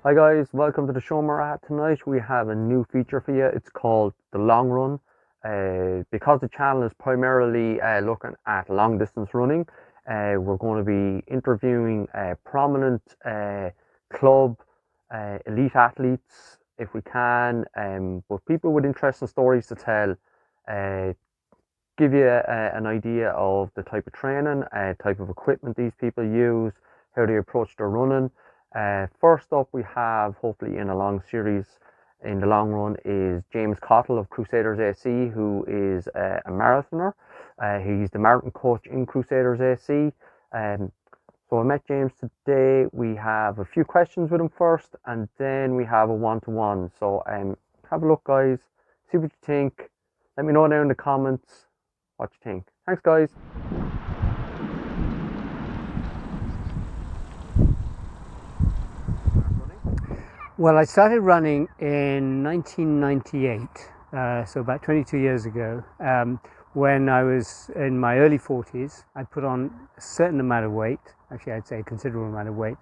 Hi guys, welcome to the show we're at tonight. We have a new feature for you. It's called The Long Run. Because the channel is primarily looking at long distance running, we're going to be interviewing prominent club elite athletes if we can, but people with interesting stories to tell, uh, give you an idea of the type of training, type of equipment these people use, how they approach their running. First up, we have, hopefully in a long series, in the long run, is James Cottle of Crusaders AC, who is a marathoner. He's the marathon coach in Crusaders AC. So I met James today. We have a few questions with him first, and then we have a one-to-one. So have a look, guys. See what you think. Let me know down in the comments what you think. Thanks, guys. Well, I started running in 1998, so about 22 years ago. When I was in my early 40s, I put on a certain amount of weight, actually I'd say a considerable amount of weight,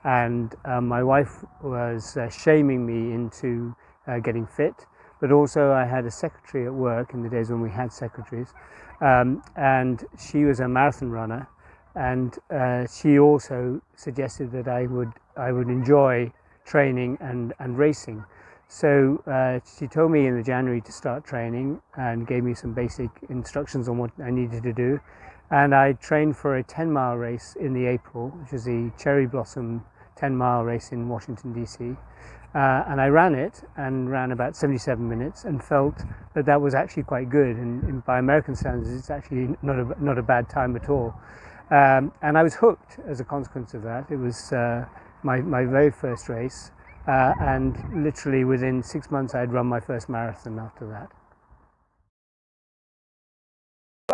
and my wife was shaming me into getting fit, but also I had a secretary at work in the days when we had secretaries, and she was a marathon runner, and she also suggested that I would enjoy training and racing. So she told me in the January to start training and gave me some basic instructions on what I needed to do. And I trained for a 10-mile race in the April, which is the Cherry Blossom 10-mile race in Washington, D.C. And I ran it and ran about 77 minutes and felt that that was actually quite good. And by American standards, it's actually not a bad time at all. And I was hooked as a consequence of that. It was my very first race, and literally within 6 months I'd run my first marathon after that.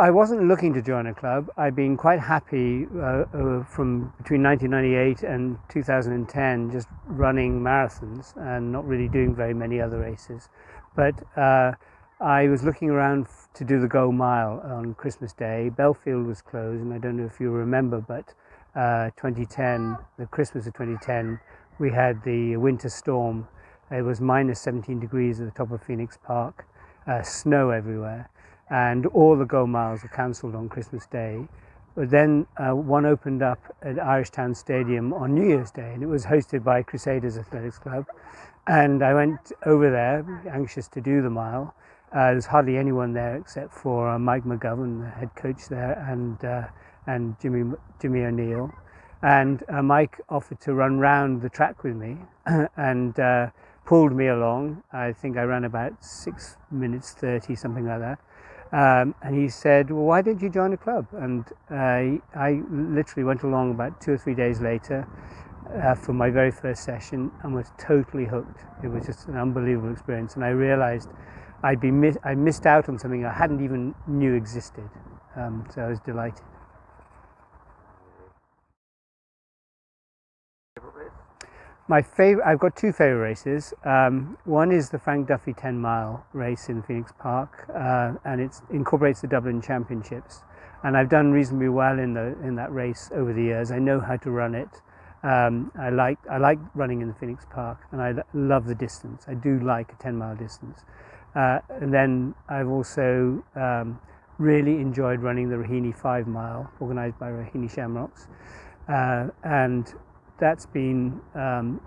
I wasn't looking to join a club. I'd been quite happy from between 1998 and 2010 just running marathons and not really doing very many other races. But I was looking around to do the Go Mile on Christmas Day. Belfield was closed, and I don't know if you remember, but 2010, the Christmas of 2010, we had the winter storm. It was minus 17 degrees at the top of Phoenix Park, snow everywhere, and all the Go Miles were cancelled on Christmas Day. But then one opened up at Irish Town Stadium on New Year's Day, and it was hosted by Crusaders Athletics Club. And I went over there, anxious to do the mile. There's hardly anyone there except for Mike McGovern, the head coach there, and Jimmy O'Neill. And Mike offered to run round the track with me and pulled me along. I think I ran about 6 minutes 30, something like that. And he said, well, why didn't you join a club? And I literally went along about 2 or 3 days later for my very first session and was totally hooked. It was just an unbelievable experience. And I realized I missed out on something I hadn't even knew existed. So I was delighted. I've got two favorite races. One is the Frank Duffy 10-mile race in Phoenix Park, and it incorporates the Dublin Championships. And I've done reasonably well in that race over the years. I know how to run it. I like running in the Phoenix Park, and I love the distance. I do like a 10-mile distance. And then I've also really enjoyed running the Raheny 5-mile, organised by Raheny Shamrocks, and that's been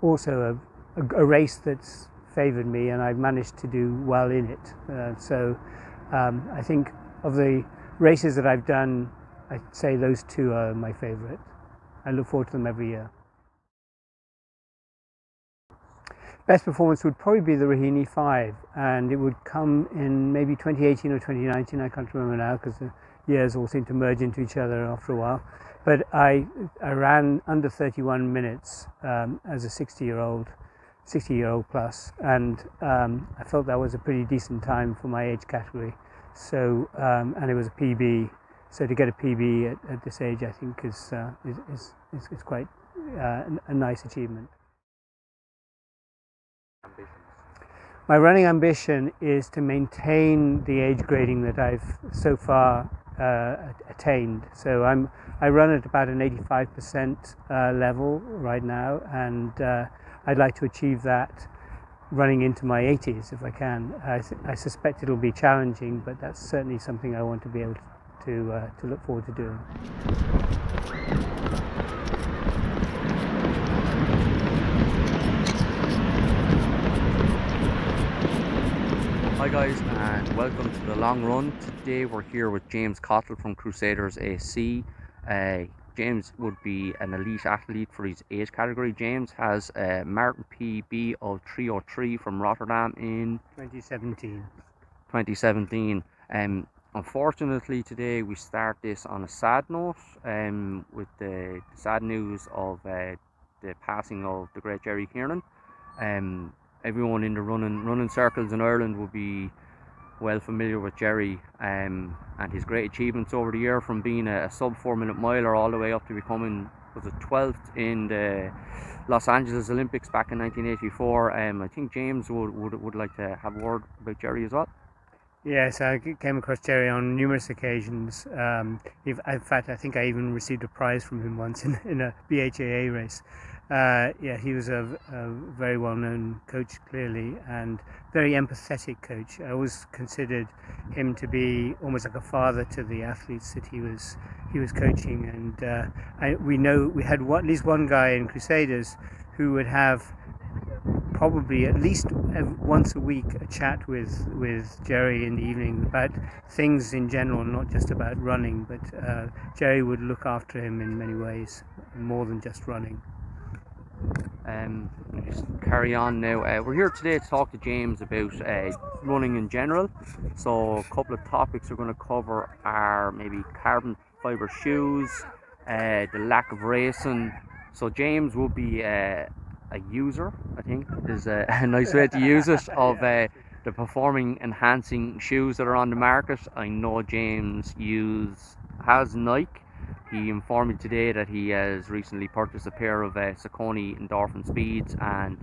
also a race that's favoured me, and I've managed to do well in it. So I think of the races that I've done, I'd say those two are my favourite. I look forward to them every year. Best performance would probably be the Raheny 5, and it would come in maybe 2018 or 2019, I can't remember now because the years all seem to merge into each other after a while. But I ran under 31 minutes as a 60-year-old plus, and I felt that was a pretty decent time for my age category. So and it was a PB, so to get a PB at this age, I think is quite a nice achievement. My running ambition is to maintain the age grading that I've so far attained. So I run at about an 85% level right now, and I'd like to achieve that running into my 80s if I can. I suspect it'll be challenging, but that's certainly something I want to be able to look forward to doing. Hi guys, and welcome to the long run. Today we're here with James Cottle from Crusaders AC. James would be an elite athlete for his age category. James has a marathon PB of 3:03 from Rotterdam in 2017. Unfortunately today we start this on a sad note, with the sad news of the passing of the great Jerry Kiernan. Everyone in the running circles in Ireland will be well familiar with Jerry, and his great achievements over the year, from being a sub 4-minute miler all the way up to becoming, was it 12th in the Los Angeles Olympics back in 1984. I think James would like to have a word about Jerry as well. Yes, I came across Jerry on numerous occasions. In fact, I think I even received a prize from him once in a BHAA race. He was a very well-known coach, clearly, and very empathetic coach. I always considered him to be almost like a father to the athletes that he was coaching. And we had at least one guy in Crusaders who would have probably at least once a week a chat with Jerry in the evening about things in general, not just about running, but Jerry would look after him in many ways, more than just running. Just carry on now. We're here today to talk to James about running in general. So a couple of topics we're going to cover are maybe carbon fiber shoes, the lack of racing. So James will be a user, I think is a nice way to use it, of the performing enhancing shoes that are on the market. I know James has Nike. He informed me today that he has recently purchased a pair of Saucony Endorphin Speeds, and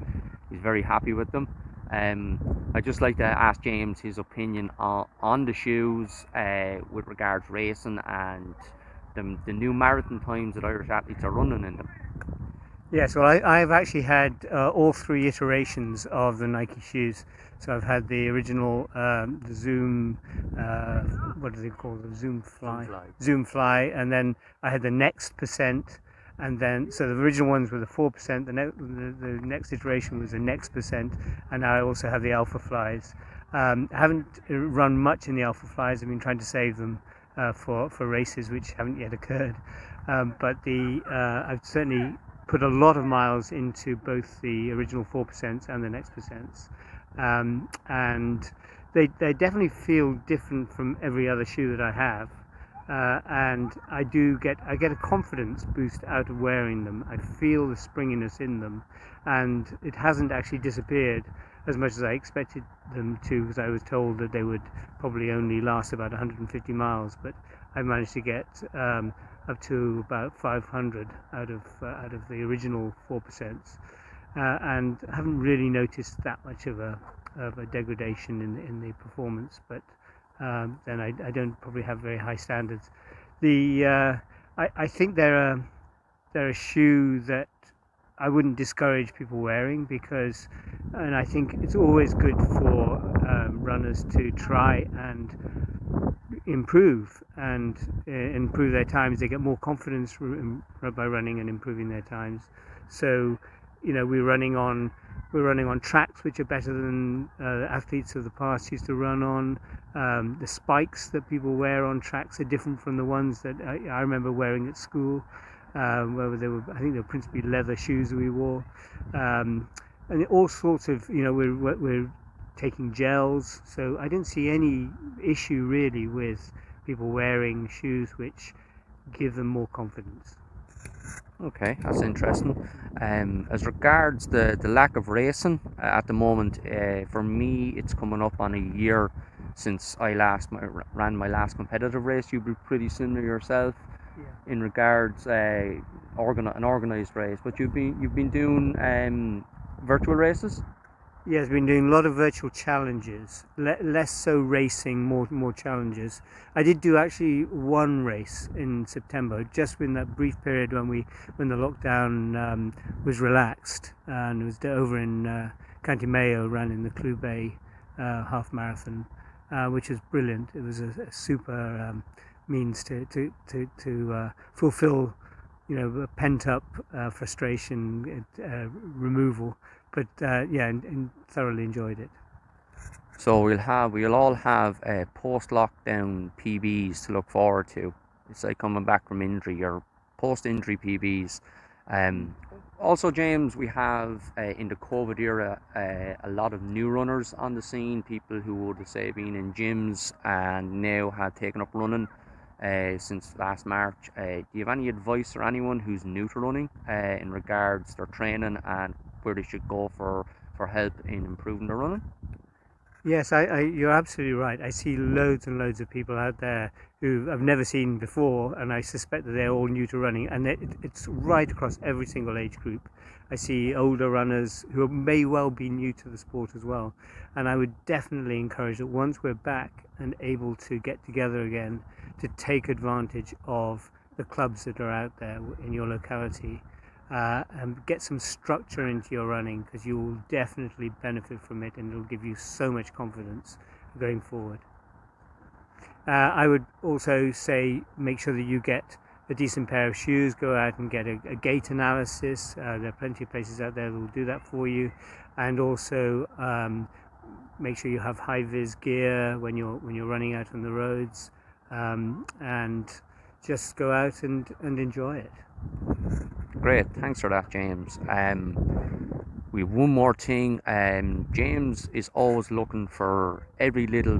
he's very happy with them. I'd just like to ask James his opinion on the shoes with regards to racing and the new marathon times that Irish athletes are running in them. Yes, well, I've actually had all three iterations of the Nike shoes. So I've had the original, the Zoom, what do they call the Zoom Fly, and then I had the Next Percent, and then so the original ones were the 4%. The next iteration was the Next Percent, and now I also have the Alpha Flies. I haven't run much in the Alpha Flies. I've been trying to save them for races which haven't yet occurred, but I've certainly put a lot of miles into both the original 4% and the Next Percents, and they definitely feel different from every other shoe that I have, and I get a confidence boost out of wearing them. I feel the springiness in them, and it hasn't actually disappeared as much as I expected them to, because I was told that they would probably only last about 150 miles, but I managed to get up to about 500 out of the original 4%, and haven't really noticed that much of a degradation in the performance. But then I don't probably have very high standards. I think they're a shoe that I wouldn't discourage people wearing, because, and I think it's always good for runners to try and improve their times. They get more confidence by running and improving their times. So, we're running on tracks which are better than athletes of the past used to run on. The spikes that people wear on tracks are different from the ones that I remember wearing at school, where I think they were principally leather shoes we wore, and all sorts of, we're taking gels, so I didn't see any issue really with people wearing shoes which give them more confidence. Okay, that's interesting. As regards the lack of racing at the moment, for me it's coming up on a year since I ran my last competitive race. You'd be pretty similar yourself, yeah, in regards an organised race, but you've been doing virtual races. Yeah, I've been doing a lot of virtual challenges, less so racing, more challenges. I did do actually one race in September, just in that brief period when the lockdown was relaxed, and it was over in County Mayo, ran in the Clew Bay half marathon, which was brilliant. It was a super means to fulfill, a pent up frustration removal. But yeah, and thoroughly enjoyed it. So we'll all have post lockdown PBs to look forward to. It's like coming back from injury or post injury PBs. Um, Also, James, we have in the COVID era a lot of new runners on the scene. People who would have say been in gyms and now have taken up running since last March. Do you have any advice for anyone who's new to running in regards to their training and where they should go for help in improving their running? Yes, you're absolutely right. I see loads and loads of people out there who I've never seen before, and I suspect that they're all new to running, and it's right across every single age group. I see older runners who may well be new to the sport as well, and I would definitely encourage that once we're back and able to get together again, to take advantage of the clubs that are out there in your locality. And get some structure into your running, because you will definitely benefit from it, and it'll give you so much confidence going forward. I would also say make sure that you get a decent pair of shoes. Go out and get a gait analysis. There are plenty of places out there that will do that for you, and also make sure you have high vis gear when you're running out on the roads, and just go out and enjoy it. Great, thanks for that, James. We have one more thing. James is always looking for every little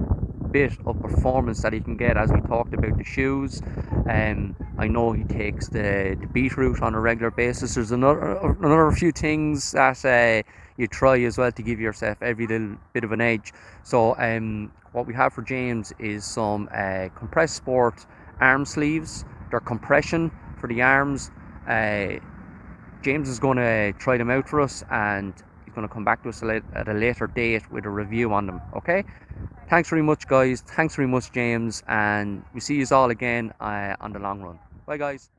bit of performance that he can get, as we talked about the shoes. I know he takes the beetroot on a regular basis. There's another few things that you try as well to give yourself every little bit of an edge. So what we have for James is some compressed sport arm sleeves. They're compression for the arms. James is going to try them out for us, and he's going to come back to us at a later date with a review on them. Okay, thanks very much, guys. Thanks very much, James, and we see you all again on the long run. Bye, guys.